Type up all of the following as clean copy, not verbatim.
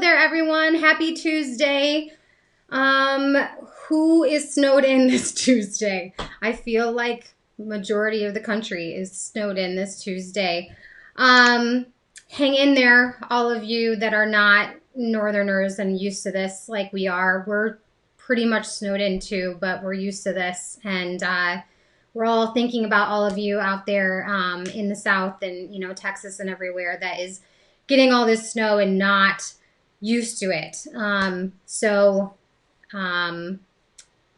there, everyone. Happy Tuesday. Who is snowed in this Tuesday? I feel like majority of the country is snowed in this Tuesday. Hang in there, all of you that are not Northerners and used to this like we are. We're pretty much snowed in too, but we're used to this, and we're all thinking about all of you out there in the South and Texas and everywhere that is getting all this snow and not used to it.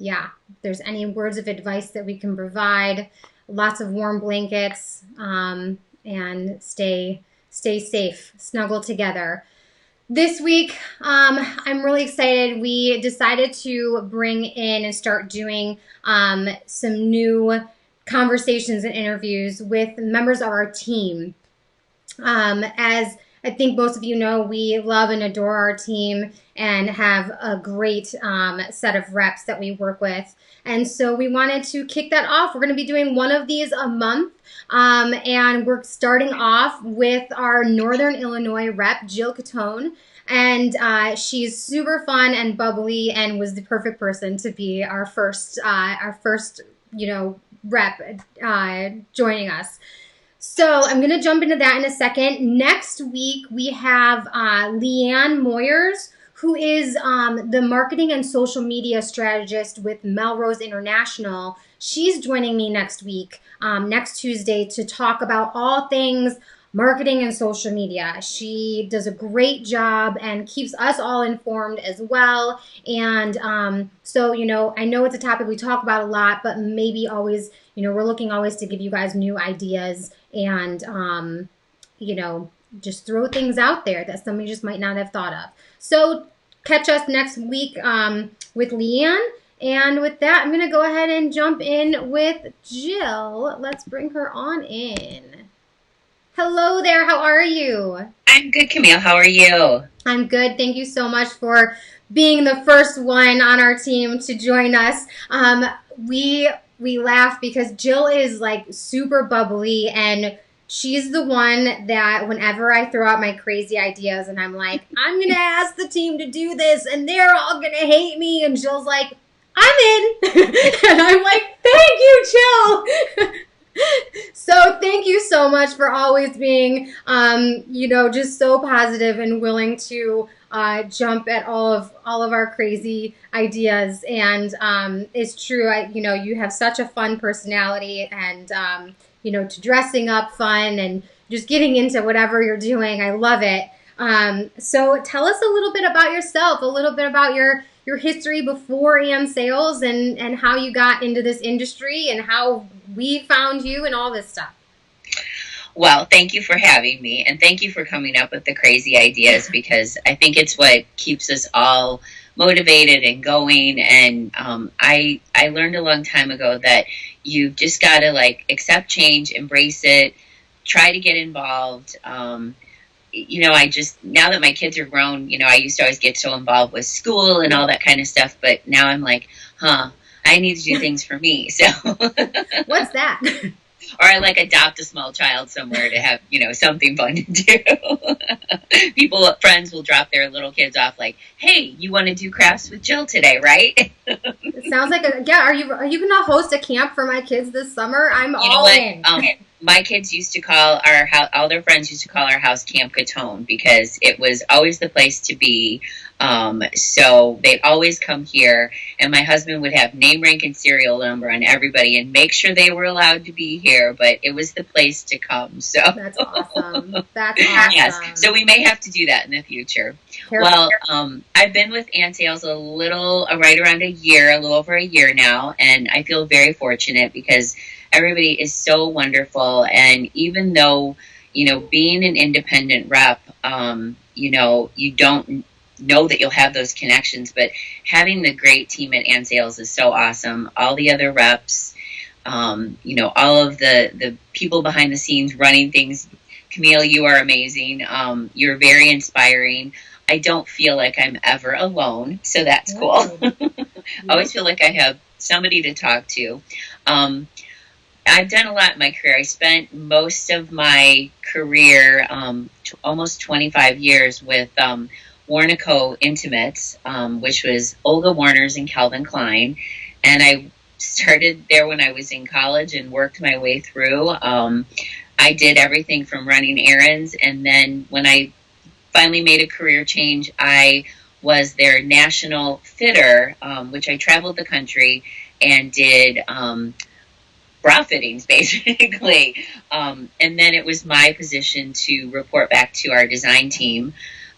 Yeah, if there's any words of advice that we can provide, lots of warm blankets, and stay safe, snuggle together. This week, I'm really excited. We decided to bring in and start doing some new conversations and interviews with members of our team. As I think most of you know, we love and adore our team and have a great set of reps that we work with. And so we wanted to kick that off. We're going to be doing one of these a month. And we're starting off with our Northern Illinois rep, Jill Cottone. And she's super fun and bubbly and was the perfect person to be our first rep joining us. So I'm going to jump into that in a second. Next week, we have Leanne Moyers, who is the marketing and social media strategist with Melrose International. She's joining me next week, next Tuesday, to talk about all things marketing and social media. She does a great job and keeps us all informed as well. And so, I know it's a topic we talk about a lot, but maybe always, we're looking always to give you guys new ideas and, just throw things out there that somebody just might not have thought of. So catch us next week with Leanne. And with that, I'm going to go ahead and jump in with Jill. Let's bring her on in. Hello there. How are you? I'm good, Camille. How are you? I'm good. Thank you so much for being the first one on our team to join us. We laugh because Jill is like super bubbly, and she's the one that whenever I throw out my crazy ideas and I'm like, I'm going to ask the team to do this and they're all going to hate me. And Jill's like, I'm in. And I'm like, thank you, Jill. So thank you so much for always being, just so positive and willing to jump at all of our crazy ideas. And it's true. You have such a fun personality, and to dressing up fun and just getting into whatever you're doing. I love it. So tell us a little bit about yourself, a little bit about your history before Sales and how you got into this industry and how we found you and all this stuff. Well, thank you for having me, and thank you for coming up with the crazy ideas, because I think it's what keeps us all motivated and going. And I learned a long time ago that you've just got to accept change, embrace it, try to get involved. Now that my kids are grown, I used to always get so involved with school and all that kind of stuff, but now I'm like, I need to do things for me. So what's that? Or I adopt a small child somewhere to have, something fun to do. Friends will drop their little kids off like, hey, you want to do crafts with Jill today, right? It sounds like are you going to host a camp for my kids this summer? I'm all in. My kids used to call our house, all their friends used to call our house Camp Cottone, because it was always the place to be. So they'd always come here, and my husband would have name, rank, and serial number on everybody and make sure they were allowed to be here, but it was the place to come. So that's awesome. That's awesome. Yes. So we may have to do that in the future. Well, I've been with Sales right around a little over a year now, and I feel very fortunate because everybody is so wonderful. And even though, being an independent rep, you don't know that you'll have those connections, but having the great team at Sales is so awesome. All the other reps, all of the people behind the scenes running things. Camille, you are amazing. You're very inspiring. I don't feel like I'm ever alone, so that's cool. I always feel like I have somebody to talk to. I've done a lot in my career. I spent most of my career, almost 25 years, with Warnaco Intimates, which was Olga Warner's and Calvin Klein. And I started there when I was in college and worked my way through. I did everything from running errands. And then when I finally made a career change, I was their national fitter, which I traveled the country and did bra fittings, basically. And then it was my position to report back to our design team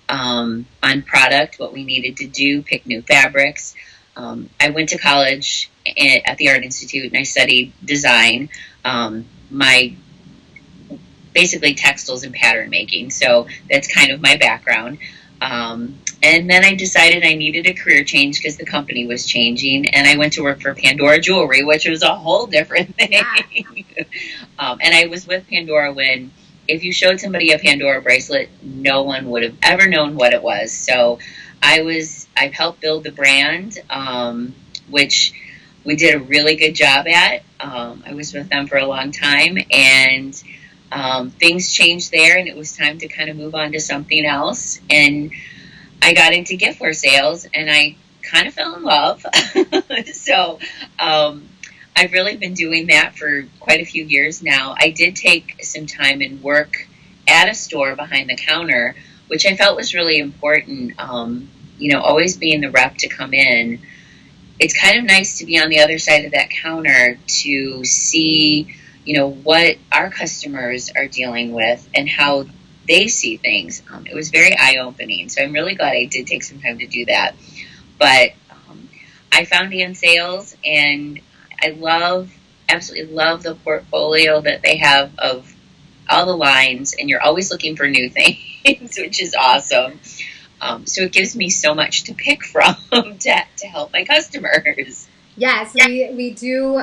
on product, what we needed to do, pick new fabrics. I went to college at the Art Institute and I studied design. My basically textiles and pattern making. So that's kind of my background. And then I decided I needed a career change because the company was changing. And I went to work for Pandora Jewelry, which was a whole different thing. Yeah. And I was with Pandora when, if you showed somebody a Pandora bracelet, no one would have ever known what it was. So I've helped build the brand, which we did a really good job at. I was with them for a long time, and things changed there, and it was time to kind of move on to something else. And I got into giftware sales, and I kind of fell in love. So I've really been doing that for quite a few years now. I did take some time and work at a store behind the counter, which I felt was really important. Always being the rep to come in. It's kind of nice to be on the other side of that counter to see, what our customers are dealing with and how they see things. It was very eye-opening. So I'm really glad I did take some time to do that. But I found in sales, and I absolutely love the portfolio that they have of all the lines, and you're always looking for new things, which is awesome. So it gives me so much to pick from to help my customers. Yes, we do.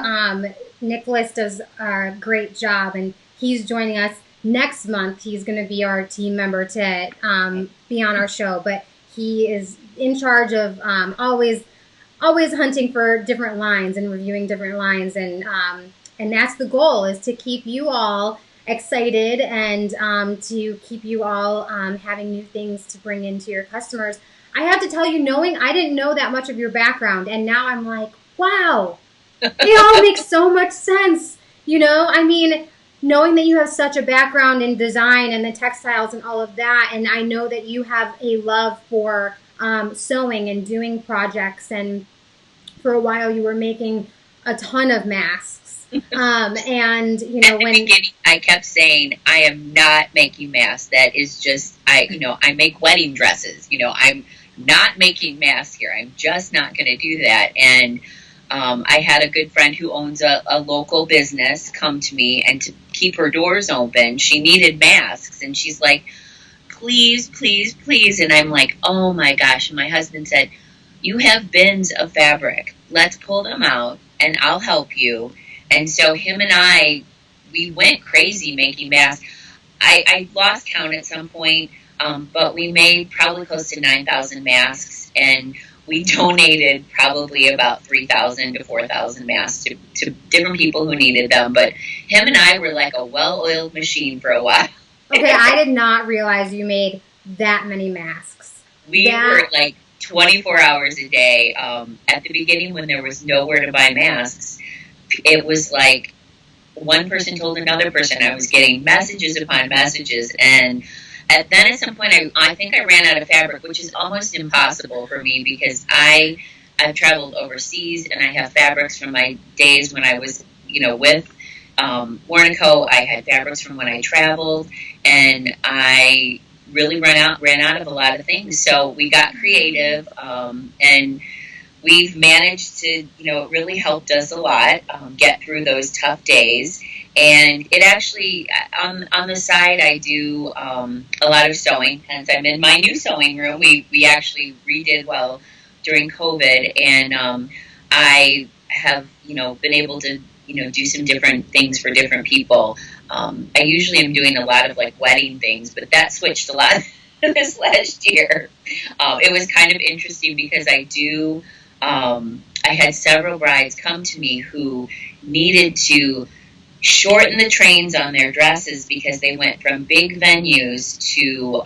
Nicholas does a great job, and he's joining us next month. He's going to be our team member to be on our show, but he is in charge of always hunting for different lines and reviewing different lines, and that's the goal, is to keep you all excited and to keep you all having new things to bring into your customers. I have to tell you, I didn't know that much of your background, and now I'm like, wow, it all makes so much sense. Knowing that you have such a background in design and the textiles and all of that, and I know that you have a love for sewing and doing projects, and for a while you were making a ton of masks. And at the beginning, I kept saying, I am not making masks. That is just, I make wedding dresses. I'm not making masks here. I'm just not going to do that. And I had a good friend who owns a local business come to me, and to keep her doors open, she needed masks. And she's like, please, please, please. And I'm like, oh my gosh. And my husband said, you have bins of fabric. Let's pull them out and I'll help you. And so him and we went crazy making masks. I lost count at some point, but we made probably close to 9,000 masks, and we donated probably about 3,000 to 4,000 masks to different people who needed them. But him and I were like a well-oiled machine for a while. Okay, I did not realize you made that many masks. We were like 24 hours a day. At the beginning, when there was nowhere to buy masks, it was like one person told another person. I was getting messages upon messages, and then at some point, I think I ran out of fabric, which is almost impossible for me because I've traveled overseas, and I have fabrics from my days when I was, with Warnaco. I had fabrics from when I traveled, and I really ran out of a lot of things. So we got creative, and we've managed to, it really helped us a lot get through those tough days. And it actually, on the side, I do a lot of sewing. Hence, I'm in my new sewing room. We actually redid during COVID, and I have, been able to, do some different things for different people. I usually am doing a lot of wedding things, but that switched a lot this last year. It was kind of interesting because I had several brides come to me who needed to shorten the trains on their dresses because they went from big venues to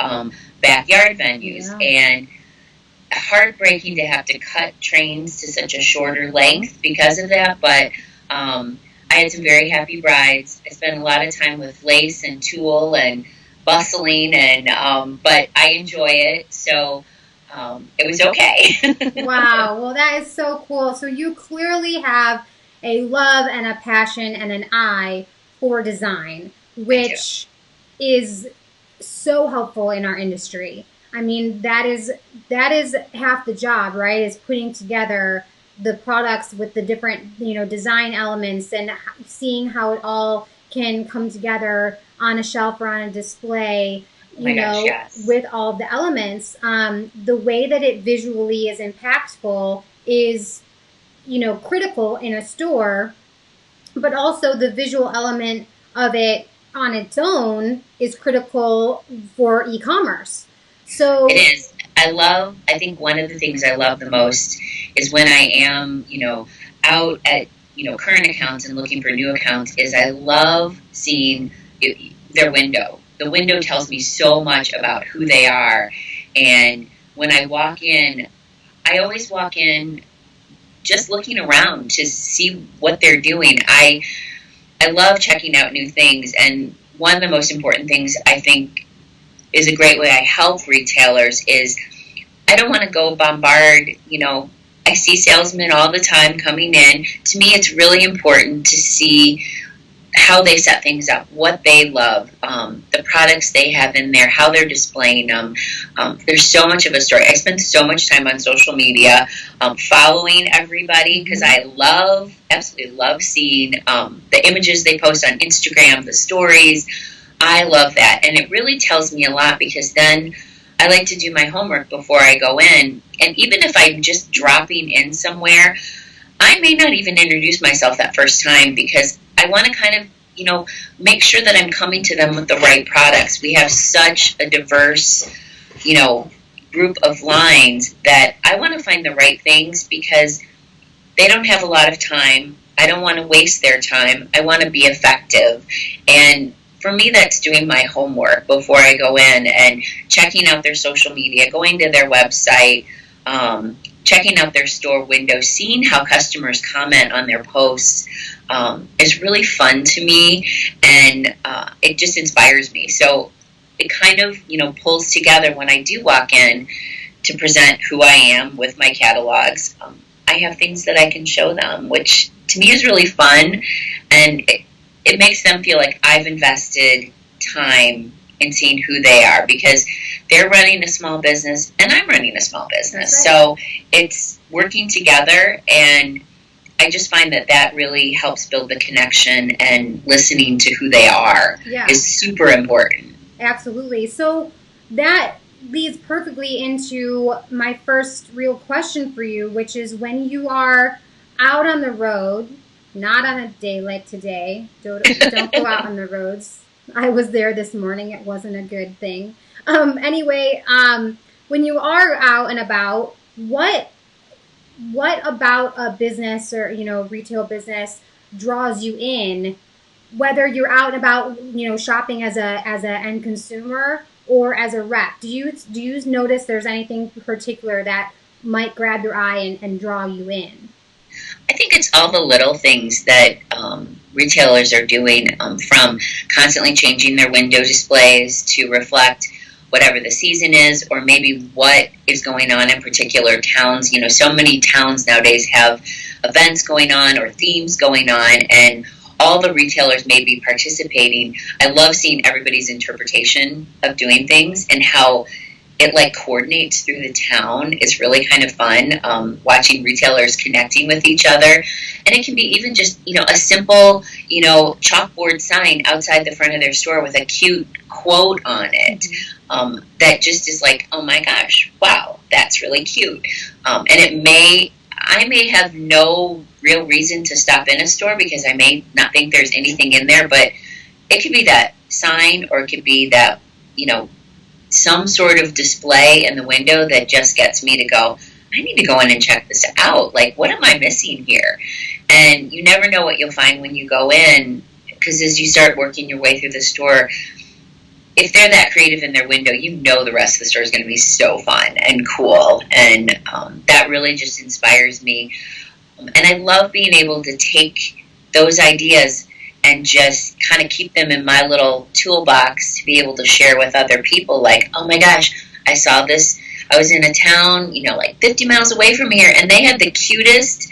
backyard venues. Yeah. And heartbreaking to have to cut trains to such a shorter length because of that. But I had some very happy brides. I spent a lot of time with lace and tulle and bustling, and but I enjoy it. So it was okay. Wow. Well, that is so cool. So you clearly have a love and a passion and an eye for design, which is so helpful in our industry. I mean, that is half the job, right? Is putting together the products with the different, design elements and seeing how it all can come together on a shelf or on a display, Oh my gosh, yes. with all the elements. The way that it visually is impactful is, critical in a store, but also the visual element of it on its own is critical for e-commerce. So It is. I think one of the things I love the most is when I am, out at, current accounts and looking for new accounts, is I love seeing their window. The window tells me so much about who they are. And when I walk in, I always walk in just looking around to see what they're doing. I love checking out new things. And one of the most important things I think is a great way I help retailers is I don't want to go bombard, I see salesmen all the time coming in. To me, it's really important to see how they set things up, what they love, the products they have in there, how they're displaying them. There's so much of a story. I spend so much time on social media following everybody because I absolutely love seeing the images they post on Instagram, the stories. I love that. And it really tells me a lot because then I like to do my homework before I go in. And even if I'm just dropping in somewhere, I may not even introduce myself that first time because I want to kind of, make sure that I'm coming to them with the right products. We have such a diverse, group of lines that I want to find the right things because they don't have a lot of time. I don't want to waste their time. I want to be effective. And for me, that's doing my homework before I go in and checking out their social media, going to their website, checking out their store window, seeing how customers comment on their posts is really fun to me, and it just inspires me. So it kind of, pulls together when I do walk in to present who I am with my catalogs. I have things that I can show them, which to me is really fun, and it makes them feel like I've invested time in seeing who they are because they're running a small business and I'm running a small business. Right. So it's working together, and I just find that really helps build the connection, and listening to who they are is super important. Absolutely. So that leads perfectly into my first real question for you, which is when you are out on the road, not on a day like today, don't go out on the roads. I was there this morning. It wasn't a good thing. Anyway, when you are out and about, what about a business or retail business draws you in, whether you're out and about shopping as a end consumer or as a rep? Do you notice there's anything particular that might grab your eye and draw you in? I think it's all the little things that retailers are doing, from constantly changing their window displays to reflect whatever the season is, or maybe what is going on in particular towns. So many towns nowadays have events going on or themes going on, and all the retailers may be participating. I love seeing everybody's interpretation of doing things and how it coordinates through the town. It's really kind of fun, watching retailers connecting with each other. And it can be even just, a simple, chalkboard sign outside the front of their store with a cute quote on it. That just is like, oh my gosh, wow, that's really cute. And I may have no real reason to stop in a store because I may not think there's anything in there, but it could be that sign, or it could be that, some sort of display in the window that just gets me to go, I need to go in and check this out. Like, what am I missing here? And you never know what you'll find when you go in. because as you start working your way through the store, if they're that creative in their window, you know the rest of the store is going to be so fun and cool. And that really just inspires me. And I love being able to take those ideas and just kind of keep them in my little toolbox to be able to share with other people. Like, oh my gosh, I saw this. I was in a town, like 50 miles away from here, and they had the cutest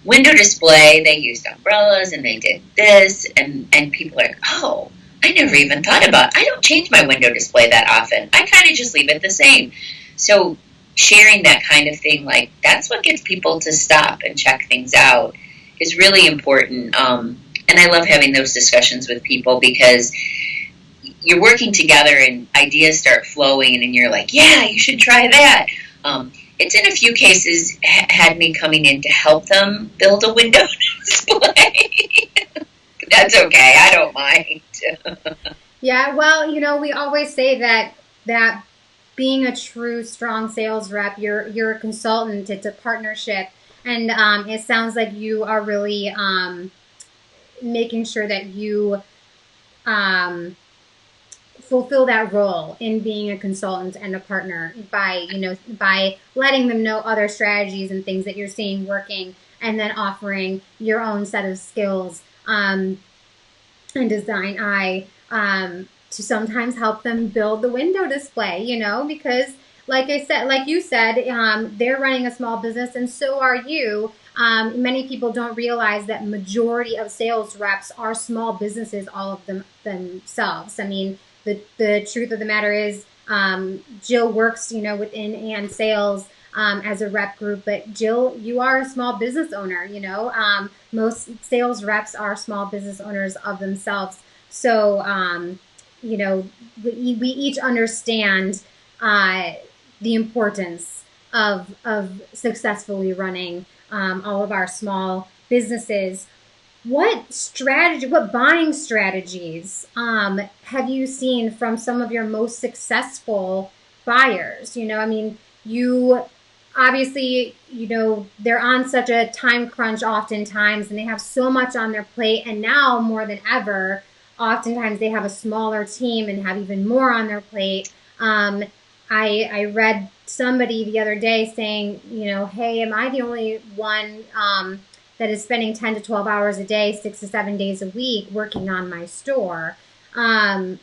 window display. They used umbrellas and they did this, and people are like, oh, I never even thought about it. I don't change my window display that often. I kind of just leave it the same. So sharing that kind of thing, like, that's what gets people to stop and check things out, is really important. And I love having those discussions with people, because you're working together and ideas start flowing and you're like, yeah, you should try that. It's in a few cases had me coming in to help them build a window display. That's okay. I don't mind. Yeah, well, we always say that being a true strong sales rep, you're a consultant. It's a partnership, and it sounds like you are really making sure that you fulfill that role in being a consultant and a partner by letting them know other strategies and things that you're seeing working, and then offering your own set of skills and design eye to sometimes help them build the window display, because like you said, they're running a small business and so are you. Many people don't realize that majority of sales reps are small businesses, all of them themselves. I mean, the truth of the matter is, Jill works, within and sales as a rep group, but Jill, you are a small business owner. Most sales reps are small business owners of themselves. So, we each understand the importance of successfully running all of our small businesses. What buying strategies have you seen from some of your most successful buyers? You obviously, they're on such a time crunch oftentimes, and they have so much on their plate. And now more than ever, oftentimes they have a smaller team and have even more on their plate. I read somebody the other day saying, hey, am I the only one that is spending 10 to 12 hours a day, 6 to 7 days a week working on my store? And,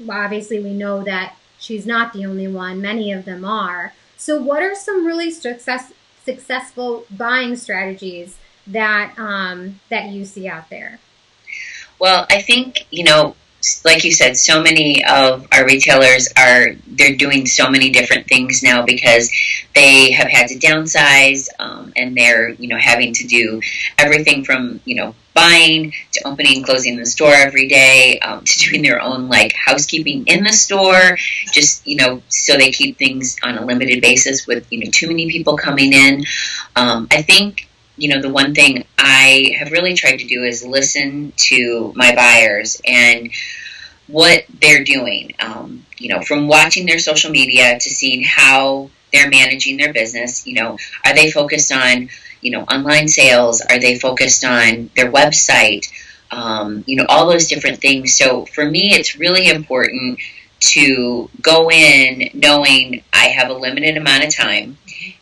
obviously we know that she's not the only one. Many of them are. So what are some really successful buying strategies that you see out there? Well, I think, like you said, so many of our retailers they're doing so many different things now because they have had to downsize, and they're, having to do everything from, buying to opening and closing the store every day, to doing their own housekeeping in the store, just, so they keep things on a limited basis with, too many people coming in. I think, the one thing I have really tried to do is listen to my buyers and what they're doing, from watching their social media to seeing how they're managing their business. Are they focused on, online sales? Are they focused on their website? All those different things. So for me, it's really important to go in knowing I have a limited amount of time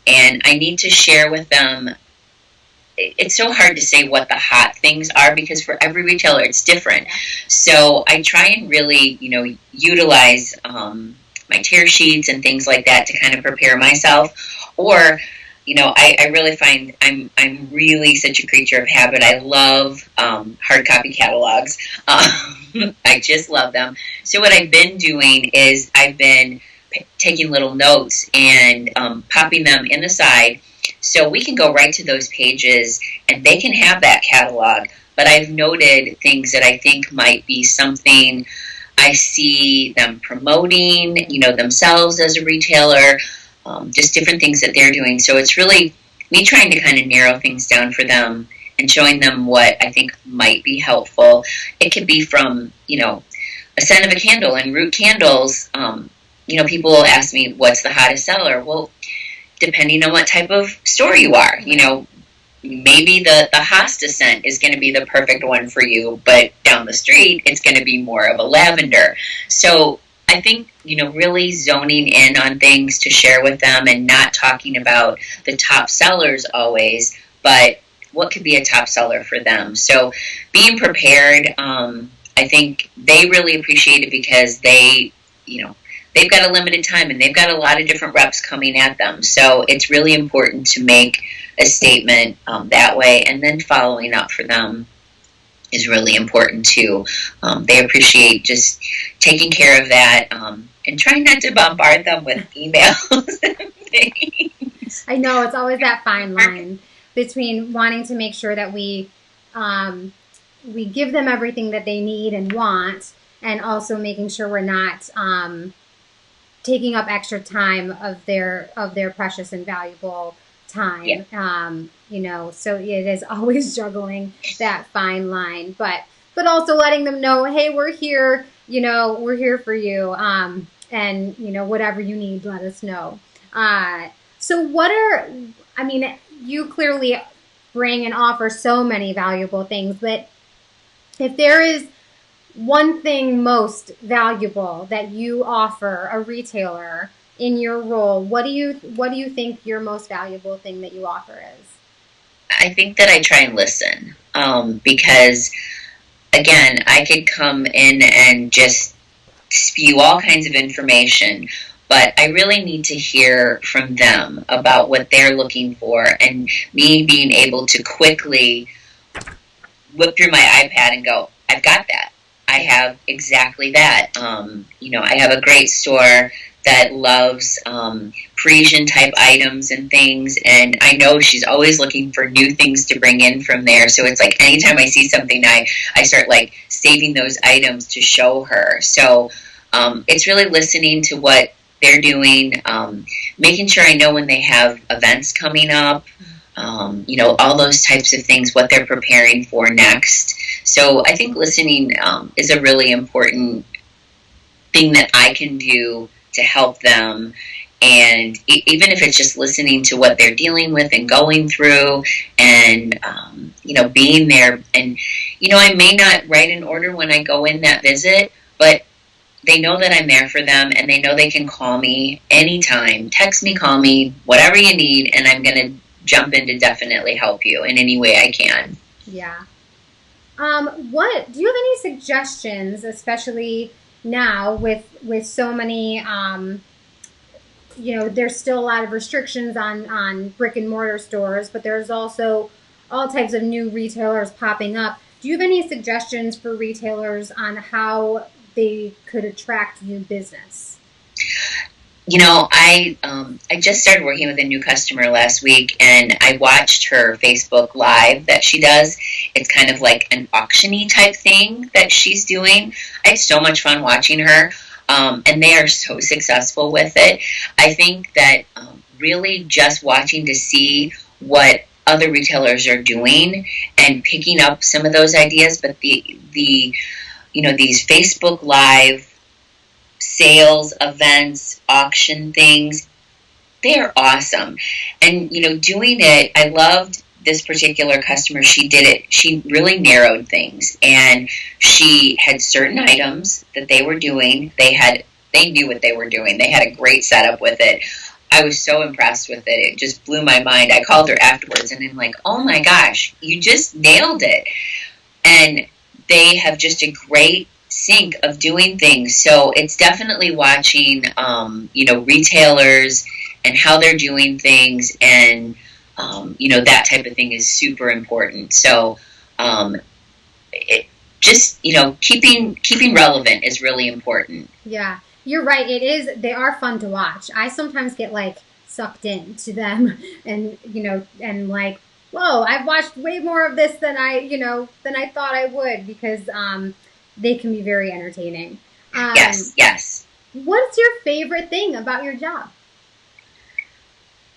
and I need to share with them. It's so hard to say what the hot things are because for every retailer it's different. So I try and really, utilize my tear sheets and things like that to kind of prepare myself. Or, I really find I'm really such a creature of habit. I love hard copy catalogs. I just love them. So what I've been doing is I've been taking little notes and popping them in the side. So we can go right to those pages and they can have that catalog. But I've noted things that I think might be something I see them promoting, themselves as a retailer, just different things that they're doing. So it's really me trying to kind of narrow things down for them and showing them what I think might be helpful. It could be from, a scent of a candle, and root candles, people will ask me, what's the hottest seller? Well, depending on what type of store you are, maybe the hosta scent is going to be the perfect one for you, but down the street it's going to be more of a lavender. So I think, really zoning in on things to share with them and not talking about the top sellers always, but what could be a top seller for them. So being prepared, I think they really appreciate it because they've got a limited time and they've got a lot of different reps coming at them. So it's really important to make a statement that way, and then following up for them is really important too. They appreciate just taking care of that, and trying not to bombard them with emails and things. I know it's always that fine line between wanting to make sure that we give them everything that they need and want, and also making sure we're not taking up extra time of their precious and valuable time. Yeah. So it is always juggling that fine line, but also letting them know, hey, we're here. We're here for you. And whatever you need, let us know. So you clearly bring and offer so many valuable things, but if there is one thing most valuable that you offer a retailer in your role, what do you think your most valuable thing that you offer is? I think that I try and listen, because again, I could come in and just spew all kinds of information, but I really need to hear from them about what they're looking for, and me being able to quickly whip through my iPad and go, I've got that. I have exactly that. I have a great store that loves Parisian type items and things, and I know she's always looking for new things to bring in from there. So it's like anytime I see something, I start like saving those items to show her. So it's really listening to what they're doing, making sure I know when they have events coming up, all those types of things, what they're preparing for next. So I think listening is a really important thing that I can do to help them. And even if it's just listening to what they're dealing with and going through, and, being there. And, I may not write an order when I go in that visit, but they know that I'm there for them, and they know they can call me anytime. Text me, call me, whatever you need, and I'm going to jump in to definitely help you in any way I can. Yeah. What do you have any suggestions, especially now with so many, there's still a lot of restrictions on brick and mortar stores, but there's also all types of new retailers popping up. Do you have any suggestions for retailers on how they could attract new business? I just started working with a new customer last week, and I watched her Facebook Live that she does. It's kind of like an auction-y type thing that she's doing. I had so much fun watching her, and they are so successful with it. I think that really just watching to see what other retailers are doing and picking up some of those ideas, but these Facebook Live sales, events, auction things, they're awesome. And, doing it, I loved this particular customer. She did it. She really narrowed things, and she had certain items that they were doing. They knew what they were doing. They had a great setup with it. I was so impressed with it. It just blew my mind. I called her afterwards, and I'm like, oh my gosh, you just nailed it. And they have just a great sync of doing things. So it's definitely watching, retailers and how they're doing things, and, that type of thing is super important. So, keeping relevant is really important. Yeah, you're right. It is. They are fun to watch. I sometimes get sucked into them, and and like, whoa, I've watched way more of this than I thought I would, because they can be very entertaining. Yes. What's your favorite thing about your job?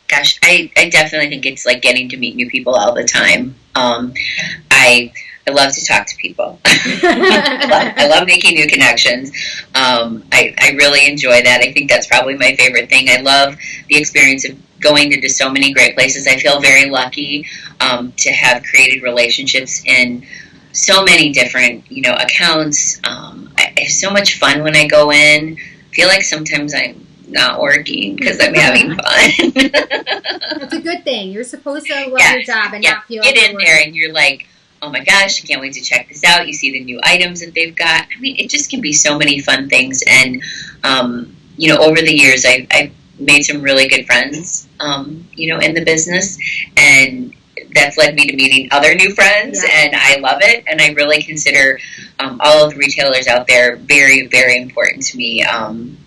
Gosh, I definitely think it's like getting to meet new people all the time. I love to talk to people. I love making new connections. I really enjoy that. I think that's probably my favorite thing. I love the experience of going into so many great places. I feel very lucky to have created relationships in so many different, accounts. I have so much fun when I go in. I feel like sometimes I'm not working because I'm having fun. That's a good thing. You're supposed to love your job and not feel get like in there and you're like, oh my gosh, I can't wait to check this out. You see the new items that they've got. I mean, it just can be so many fun things. And, over the years, I've made some really good friends, in the business. And that's led me to meeting other new friends. Yeah. And I love it. And I really consider all of the retailers out there very, very important to me.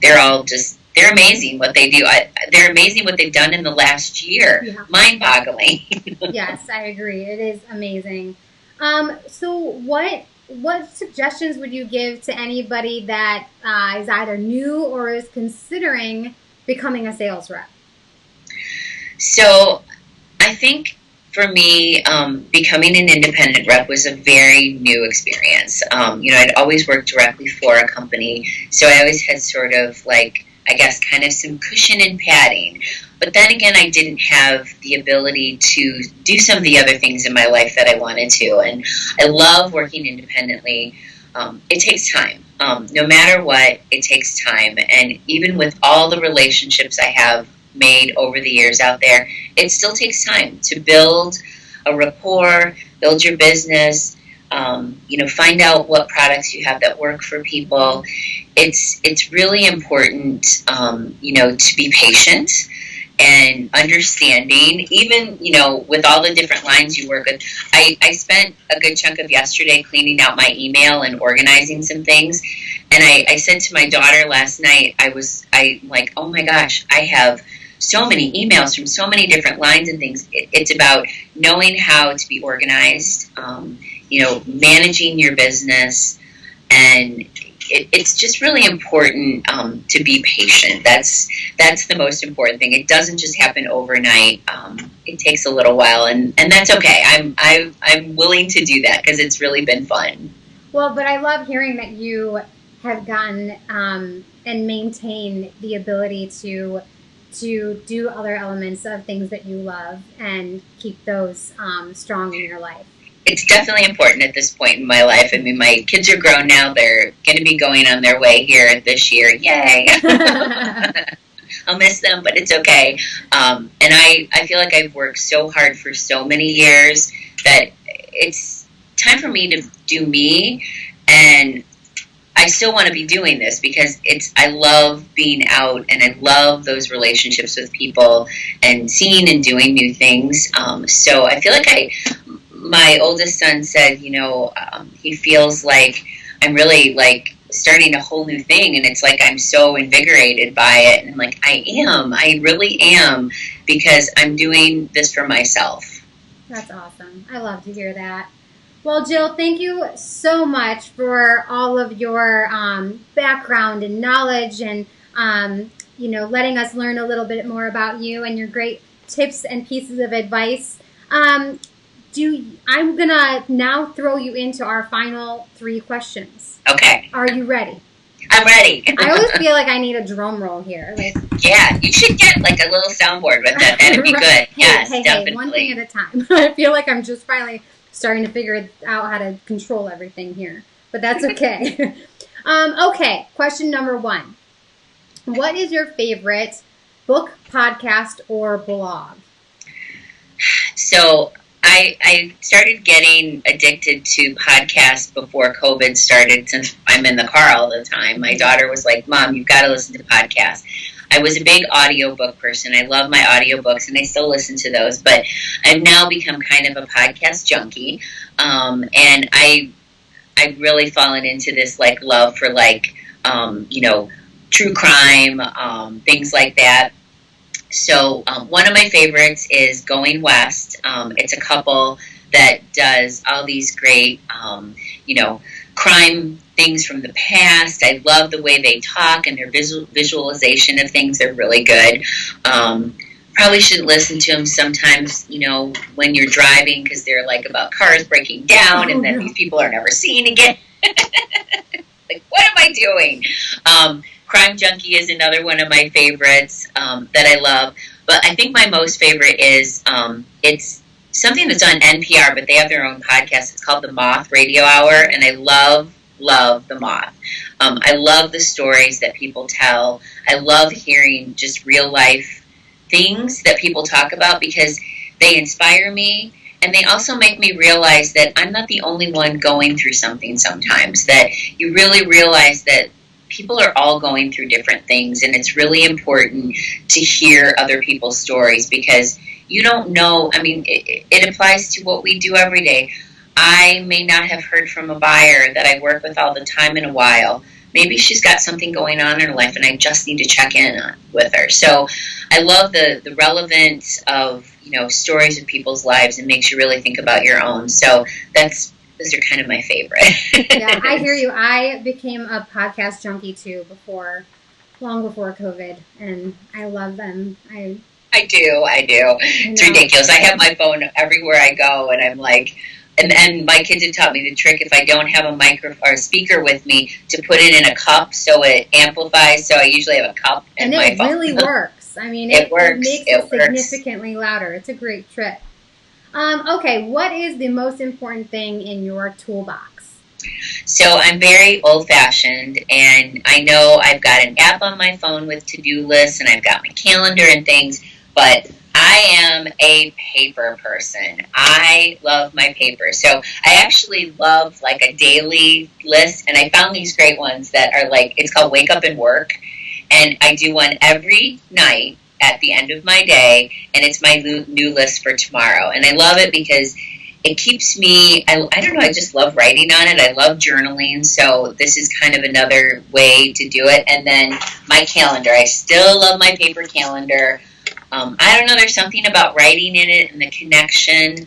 They're amazing what they do. They're amazing what they've done in the last year. Yeah. Mind-boggling. Yes, I agree. It is amazing. So what suggestions would you give to anybody that is either new or is considering becoming a sales rep? So I think for me, becoming an independent rep was a very new experience. I'd always worked directly for a company, so I always had sort of like, I guess, kind of some cushion and padding. But then again, I didn't have the ability to do some of the other things in my life that I wanted to. And I love working independently. It takes time. No matter what, it takes time. And even with all the relationships I have made over the years out there, it still takes time to build a rapport, build your business, find out what products you have that work for people. It's really important, to be patient and understanding, even, with all the different lines you work with. I spent a good chunk of yesterday cleaning out my email and organizing some things. And I said to my daughter last night, I'm like, oh my gosh, I have so many emails from so many different lines and things. It's about knowing how to be organized, managing your business, and it's just really important to be patient. That's the most important thing. It doesn't just happen overnight. It takes a little while, and that's okay. I'm willing to do that because it's really been fun. Well, but I love hearing that you have gotten and maintain the ability to do other elements of things that you love and keep those strong in your life. It's definitely important at this point in my life. I mean, my kids are grown now. They're going to be going on their way here this year. Yay! I'll miss them, but it's okay. And I feel like I've worked so hard for so many years that it's time for me to do me. And I still want to be doing this because I love being out and I love those relationships with people and seeing and doing new things. So I feel like my oldest son said, he feels like I'm really like starting a whole new thing, and it's like I'm so invigorated by it. And I'm like, I really am, because I'm doing this for myself. That's awesome. I love to hear that. Well, Jill, thank you so much for all of your background and knowledge and, letting us learn a little bit more about you and your great tips and pieces of advice. I'm going to now throw you into our final 3 questions. Okay. Are you ready? I'm ready. I always feel like I need a drum roll here. Yeah, you should get like a little soundboard with that. That'd be good. Yes, definitely. Hey, one thing at a time. I feel like I'm just finally starting to figure out how to control everything here. But that's okay. Okay, question number 1. What is your favorite book, podcast, or blog? So I started getting addicted to podcasts before COVID started, since I'm in the car all the time. My daughter was like, Mom, you've got to listen to podcasts. I was a big audiobook person. I love my audiobooks, and I still listen to those. But I've now become kind of a podcast junkie. And I've really fallen into this like love for true crime, things like that. So one of my favorites is Going West. It's a couple that does all these great, crime things from the past. I love the way they talk and their visualization of things. They're really good. Probably shouldn't listen to them sometimes, when you're driving, because they're like about cars breaking down and then these people are never seen again. Like, what am I doing? Crime Junkie is another one of my favorites that I love. But I think my most favorite is it's something that's on NPR, but they have their own podcast. It's called The Moth Radio Hour, and I love The Moth. I love the stories that people tell. I love hearing just real life things that people talk about because they inspire me. And they also make me realize that I'm not the only one going through something sometimes, that you really realize that people are all going through different things, and it's really important to hear other people's stories because you don't know. I mean, it applies to what we do every day. I may not have heard from a buyer that I work with all the time in a while. Maybe she's got something going on in her life and I just need to check in with her. So I love the relevance of, stories of people's lives and makes you really think about your own. So those are kind of my favorite. Yeah, I hear you. I became a podcast junkie too long before COVID, and I love them. I do. It's ridiculous. I have my phone everywhere I go, and I'm like, and my kids have taught me the trick if I don't have a microphone or a speaker with me to put it in a cup so it amplifies. So I usually have a cup in my phone. And it really works. I mean, it makes it significantly louder. It's a great trick. Okay, what is the most important thing in your toolbox? So I'm very old-fashioned, and I know I've got an app on my phone with to-do lists, and I've got my calendar and things, but I am a paper person. I love my paper. So I actually love like a daily list, and I found these great ones that are like, it's called Wake Up and Work, and I do one every night at the end of my day, and it's my new list for tomorrow. And I love it because it keeps me, I don't know, I just love writing on it. I love journaling, so this is kind of another way to do it. And then my calendar. I still love my paper calendar. I don't know, there's something about writing in it and the connection.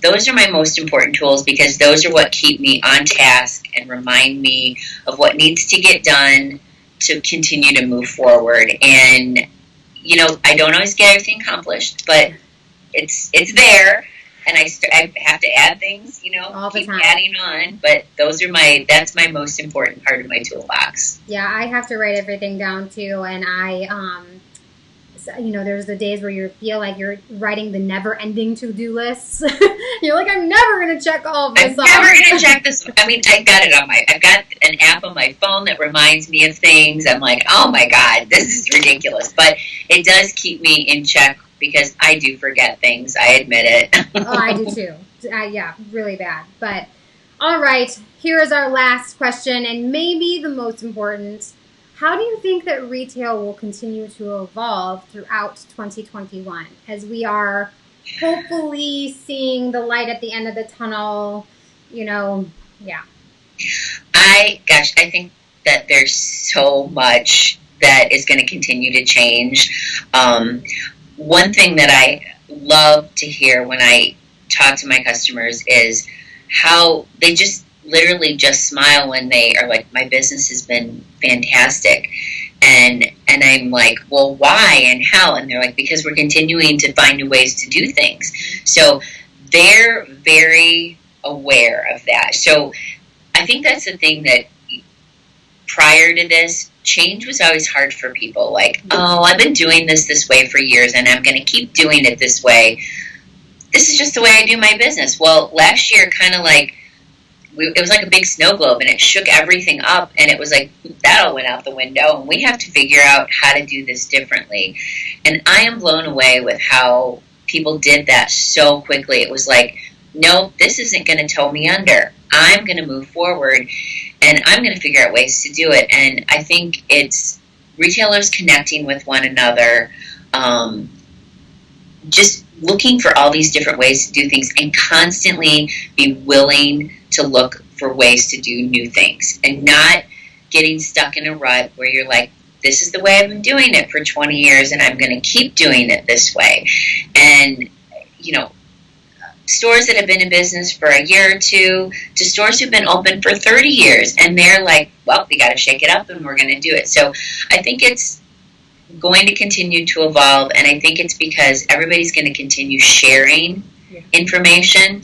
Those are my most important tools because those are what keep me on task and remind me of what needs to get done to continue to move forward. And, I don't always get everything accomplished, but it's there. And I have to add things, all the keep time. Adding on. But that's my most important part of my toolbox. Yeah, I have to write everything down too. And there's the days where you feel like you're writing the never-ending to-do lists. You're like, I'm never going to check all of this off. I'm never going to check this. I mean, I've got an app on my phone that reminds me of things. I'm like, oh my God, this is ridiculous. But it does keep me in check because I do forget things. I admit it. Oh, I do too. Yeah, really bad. But all right, here is our last question, and maybe the most important. How do you think that retail will continue to evolve throughout 2021 as we are hopefully seeing the light at the end of the tunnel? Yeah. I think that there's so much that is going to continue to change. One thing that I love to hear when I talk to my customers is how they just literally just smile when they are like, my business has been fantastic. And I'm like, well, why and how? And they're like, because we're continuing to find new ways to do things. So they're very aware of that. So I think that's the thing that prior to this, change was always hard for people. Like, oh, I've been doing this way for years and I'm going to keep doing it this way. This is just the way I do my business. Well, last year kind of like, it was like a big snow globe and it shook everything up and it was like that all went out the window and we have to figure out how to do this differently. And I am blown away with how people did that so quickly. It was like, nope, this isn't going to tow me under. I'm going to move forward and I'm going to figure out ways to do it. And I think it's retailers connecting with one another, just looking for all these different ways to do things and constantly be willing to look for ways to do new things and not getting stuck in a rut where you're like, this is the way I've been doing it for 20 years and I'm going to keep doing it this way. And, stores that have been in business for a year or two to stores who've been open for 30 years and they're like, well, we got to shake it up and we're going to do it. So I think it's going to continue to evolve, and I think it's because everybody's going to continue sharing information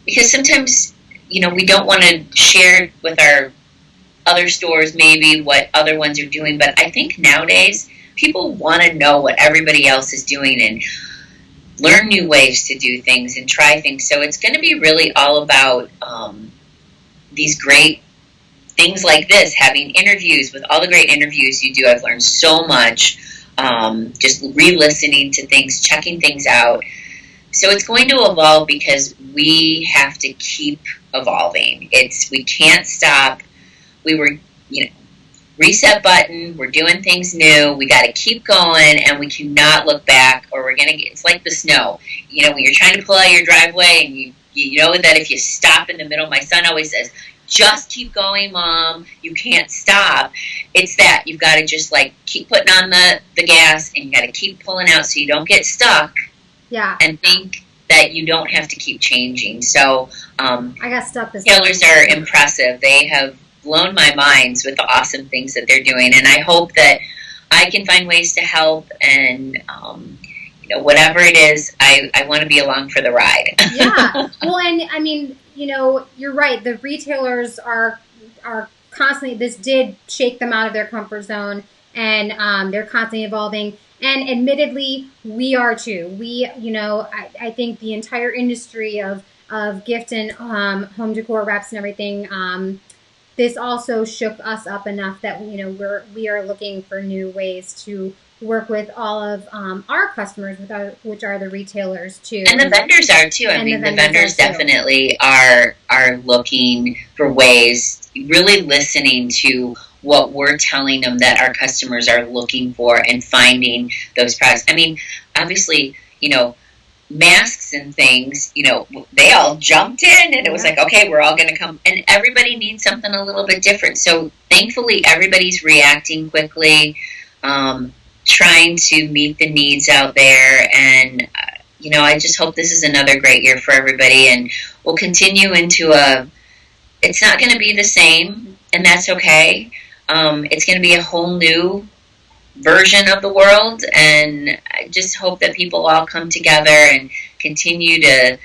because sometimes we don't want to share with our other stores, maybe what other ones are doing. But I think nowadays people want to know what everybody else is doing and learn new ways to do things and try things. So it's going to be really all about these great things like this, having interviews with all the great interviews you do. I've learned so much, just re-listening to things, checking things out. So it's going to evolve because we have to keep evolving. We can't stop. We were, reset button. We're doing things new. We got to keep going, and we cannot look back, or we're gonna get. It's like the snow. When you're trying to pull out your driveway, and you know that if you stop in the middle, my son always says, "Just keep going, Mom. You can't stop." It's that you've got to just keep putting on the gas, and you got to keep pulling out so you don't get stuck. Yeah. And think that you don't have to keep changing. So I got stuck this retailers are impressive. They have blown my minds with the awesome things that they're doing, and I hope that I can find ways to help, and whatever it is, I want to be along for the ride. Yeah. Well, and I mean, you're right. The retailers are constantly, this did shake them out of their comfort zone, and they're constantly evolving. And admittedly, we are too. I think the entire industry of gift and home decor reps and everything, this also shook us up enough that we are looking for new ways to work with all of our customers, which are the retailers too, and the vendors are too. I mean, the vendors definitely are looking for ways, really listening to what we're telling them that our customers are looking for and finding those products. I mean, obviously, masks and things, they all jumped in, and it was like, okay, we're all going to come, and everybody needs something a little bit different. So thankfully, everybody's reacting quickly, trying to meet the needs out there, and I just hope this is another great year for everybody, and we'll continue into it's not going to be the same, and that's okay. It's going to be a whole new version of the world, and I just hope that people all come together and continue to,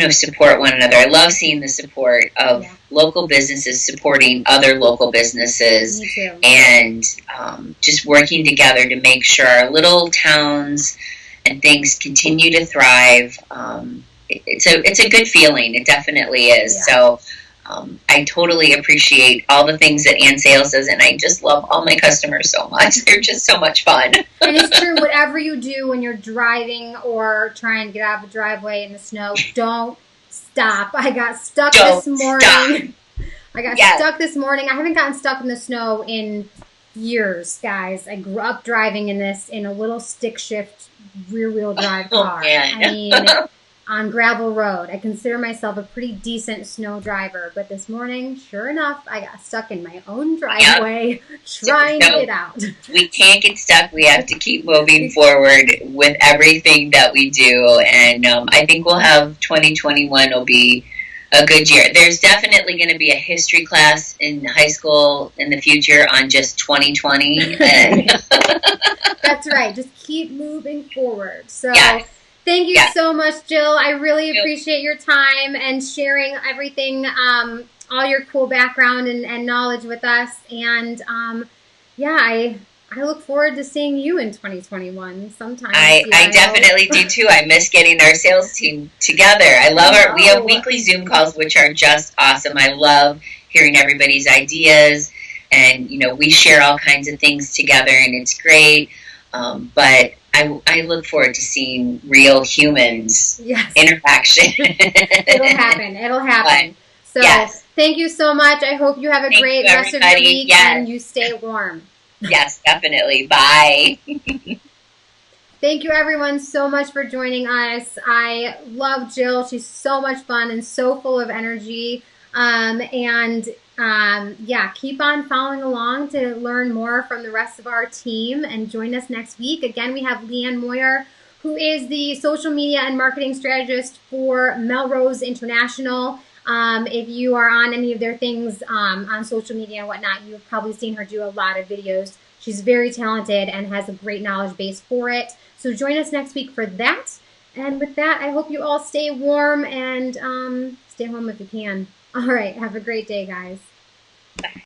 support one another. I love seeing the support of local businesses supporting other local businesses, and just working together to make sure our little towns and things continue to thrive. It's a good feeling. It definitely is. Yeah. So I totally appreciate all the things that Ann Sales does, and I just love all my customers so much. They're just so much fun. And it's true, whatever you do when you're driving or trying to get out of the driveway in the snow, don't stop. I got stuck this morning. I got stuck this morning. I haven't gotten stuck in the snow in years, guys. I grew up driving in a little stick shift rear wheel drive car. I mean, on gravel road. I consider myself a pretty decent snow driver, but this morning, sure enough, I got stuck in my own driveway trying to get out. We can't get stuck. We have to keep moving forward with everything that we do, and I think we'll have 2021 will be a good year. There's definitely going to be a history class in high school in the future on just 2020. And that's right. Just keep moving forward. So. Thank you so much, Jill. I really appreciate your time and sharing everything, all your cool background and knowledge with us. And I look forward to seeing you in 2021 sometime. I definitely do too. I miss getting our sales team together. I love we have weekly Zoom calls, which are just awesome. I love hearing everybody's ideas, and we share all kinds of things together, and it's great. But I look forward to seeing real humans interaction. It'll happen. So thank you so much. I hope you have a great rest of your week and you stay warm. Yes, definitely. Bye. Thank you everyone so much for joining us. I love Jill. She's so much fun and so full of energy. Keep on following along to learn more from the rest of our team, and join us next week. Again, we have Leanne Moyer, who is the social media and marketing strategist for Melrose International. If you are on any of their things on social media and whatnot, you've probably seen her do a lot of videos. She's very talented and has a great knowledge base for it. So join us next week for that. And with that, I hope you all stay warm and stay home if you can. All right. Have a great day, guys. Bye.